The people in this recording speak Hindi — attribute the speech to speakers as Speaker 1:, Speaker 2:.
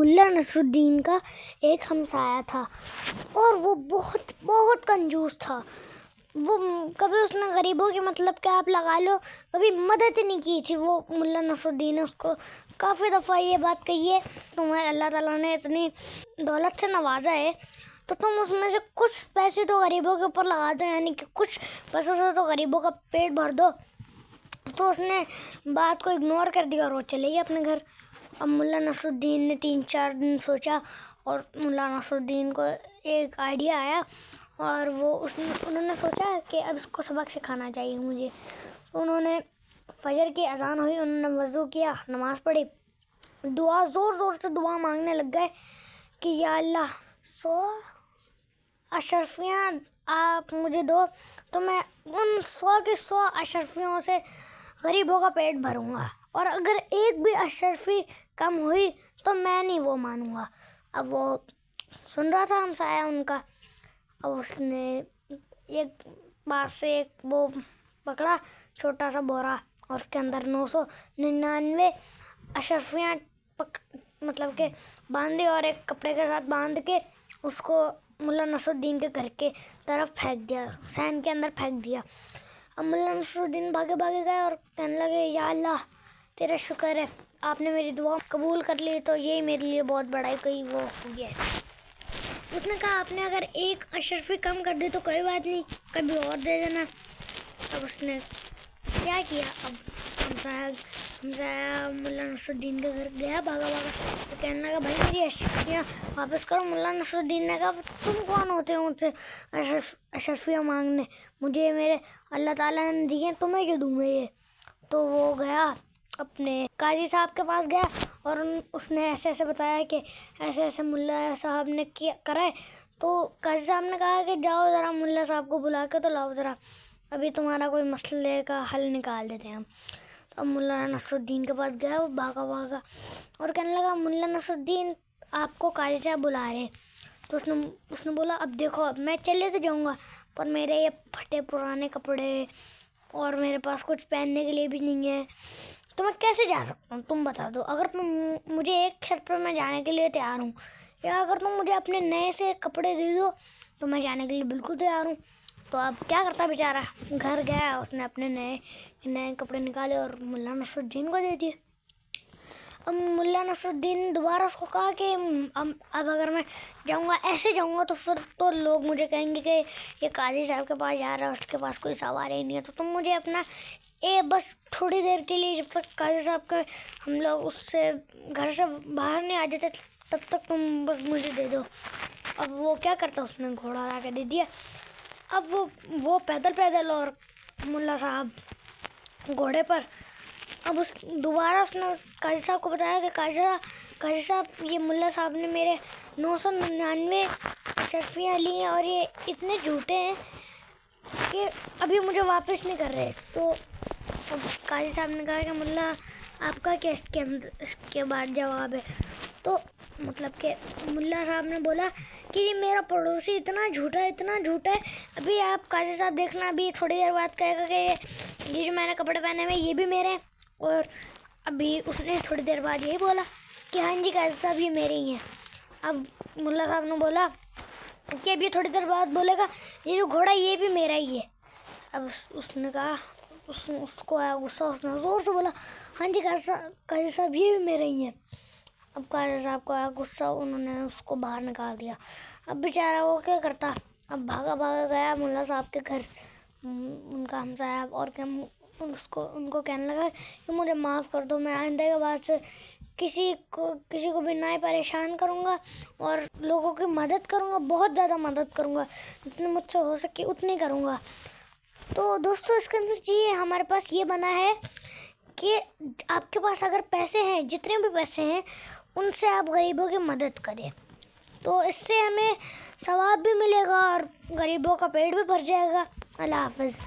Speaker 1: मुल्ला नसरुद्दीन का एक हमसाया था और वो बहुत बहुत कंजूस था। वो कभी उसने गरीबों की मतलब क्या आप लगा लो कभी मदद ही नहीं की थी। वो मुल्ला नसरुद्दीन ने उसको काफ़ी दफ़ा ये बात कही है, तुम्हें अल्लाह ताला ने इतनी दौलत से नवाजा है तो तुम उसमें से कुछ पैसे तो गरीबों के ऊपर लगा दो, यानी कि कुछ पैसों से तो गरीबों का पेट भर दो। तो उसने बात को इग्नोर कर दिया और वो चले गए अपने घर। अब मुल्ला नसरुद्दीन ने 3-4 दिन सोचा और मुल्ला नसरुद्दीन को एक आइडिया आया और उन्होंने सोचा कि अब इसको सबक सिखाना चाहिए मुझे। तो उन्होंने फजर की अजान हुई, उन्होंने वज़ू किया, नमाज़ पढ़ी, दुआ ज़ोर ज़ोर से दुआ मांगने लग गए कि या अल्लाह 100 अशरफियाँ आप मुझे दो तो मैं उन 100 की 100 अशरफियों से गरीबों का पेट भरूँगा, और अगर एक भी अशरफी कम हुई तो मैं नहीं वो मानूँगा। अब वो सुन रहा था हमसाया उनका। अब उसने एक पास से एक वो पकड़ा छोटा सा बोरा और उसके अंदर 999 अशरफियाँ मतलब के बांधी और एक कपड़े के साथ बांध के उसको मुल्ला नसरुद्दीन के घर के तरफ फेंक दिया, सैन के अंदर फेंक दिया। अब मुल्ला नसरुद्दीन भागे भागे गए और कहने लगे या अल्लाह तेरा शुक्र है, आपने मेरी दुआ कबूल कर ली, तो यही मेरे लिए बहुत बड़ा कोई वो हो गया है। उसने कहा आपने अगर एक अशरफी कम कर दी तो कोई बात नहीं, कभी और दे देना। अब उसने क्या किया, अब हमसाया मुल्ला नसरुद्दीन के घर गया भागा भागा, तो कहने लगा भाई मेरी अशरफियाँ वापस करो। मुल्ला नसरुद्दीन ने कहा तुम कौन होते हो मुझसे अशरफियाँ मांगने, मुझे मेरे अल्लाह ताला ने दिए, तुम्हें क्यों दूँ मैं ये। तो वो गया अपने काजी साहब के पास गया और उसने ऐसे ऐसे बताया कि ऐसे ऐसे मुल्ला साहब ने किया करा है। तो काजी साहब ने कहा कि जाओ ज़रा मुल्ला साहब को बुला के तो लाओ ज़रा, अभी तुम्हारा कोई मसले का हल निकाल देते हैं हम। तो अब मुल्ला नसरुद्दीन के पास गया, वो भागा भागा और कहने लगा मुल्ला नसरुद्दीन आपको काजी साहब बुला रहे हैं। तो उसने बोला अब देखो अब मैं चले तो जाऊँगा पर मेरे ये फटे पुराने कपड़े और मेरे पास कुछ पहनने के लिए भी नहीं है, तो मैं कैसे जा सकता हूँ, तुम बता दो। अगर तुम मुझे एक शर्त पर मैं जाने के लिए तैयार हूँ, या अगर तुम मुझे अपने नए से कपड़े दे दो तो मैं जाने के लिए बिल्कुल तैयार हूँ। तो अब क्या करता बेचारा, घर गया, उसने अपने नए कपड़े निकाले और मुल्ला नसरुद्दीन को दे दिए। अब मुल्ला नसरुद्दीन दोबारा उसको कहा कि अब अगर मैं जाऊँगा ऐसे जाऊँगा तो फिर तो लोग मुझे कहेंगे कि ये काजी साहब के पास जा रहा है, उसके पास कोई सवारी नहीं है, तो तुम मुझे अपना बस थोड़ी देर के लिए, जब तक काजी साहब के हम लोग उससे घर से बाहर नहीं आ जाते तब तक तुम बस मुझे दे दो। अब वो क्या करता, उसने घोड़ा ला के दे दिया। अब वो पैदल पैदल और मुल्ला साहब घोड़े पर। अब दोबारा उसने काजी साहब को बताया कि काजी साहब ये मुल्ला साहब ने मेरे 999 अशरफियाँ ली हैं और ये इतने झूठे हैं कि अभी मुझे वापस नहीं कर रहे। तो अब काजी साहब ने कहा कि मुल्ला आपका क्या इसके बाद जवाब है। तो मतलब कि मुल्ला साहब ने बोला कि ये मेरा पड़ोसी इतना झूठा है, अभी आप काजी साहब देखना, अभी थोड़ी देर बाद कहेगा कि ये जो मैंने कपड़े पहने हुए ये भी मेरे हैं। और अभी उसने थोड़ी देर बाद यही बोला कि हाँ जी काजी साहब ये मेरे ही हैं। अब मुल्ला साहब ने बोला कि अभी थोड़ी देर बाद बोलेगा ये जो घोड़ा ये भी मेरा ही है। अब उसने कहा उसको आया गुस्सा, उसने ज़ोर से बोला हाँ जी काजी साहब ये भी मेरे ही हैं। अब काजी साहब को आया गुस्सा, उन्होंने उसको बाहर निकाल दिया। अब बेचारा वो क्या करता, अब भागा भागा गया मुल्ला साहब के घर उनका हमसाया और उनको कहने लगा कि मुझे माफ़ कर दो, मैं आइंदा के बाद से किसी को भी ना परेशान करूँगा और लोगों की मदद करूँगा, बहुत ज़्यादा मदद करूँगा, जितनी मुझसे हो सके उतनी करूँगा। तो दोस्तों इसके अंदर ये हमारे पास ये बना है कि आपके पास अगर पैसे हैं, जितने भी पैसे हैं उनसे आप गरीबों की मदद करें, तो इससे हमें सवाब भी मिलेगा और गरीबों का पेट भी भर जाएगा। अल्लाह हाफ़िज़।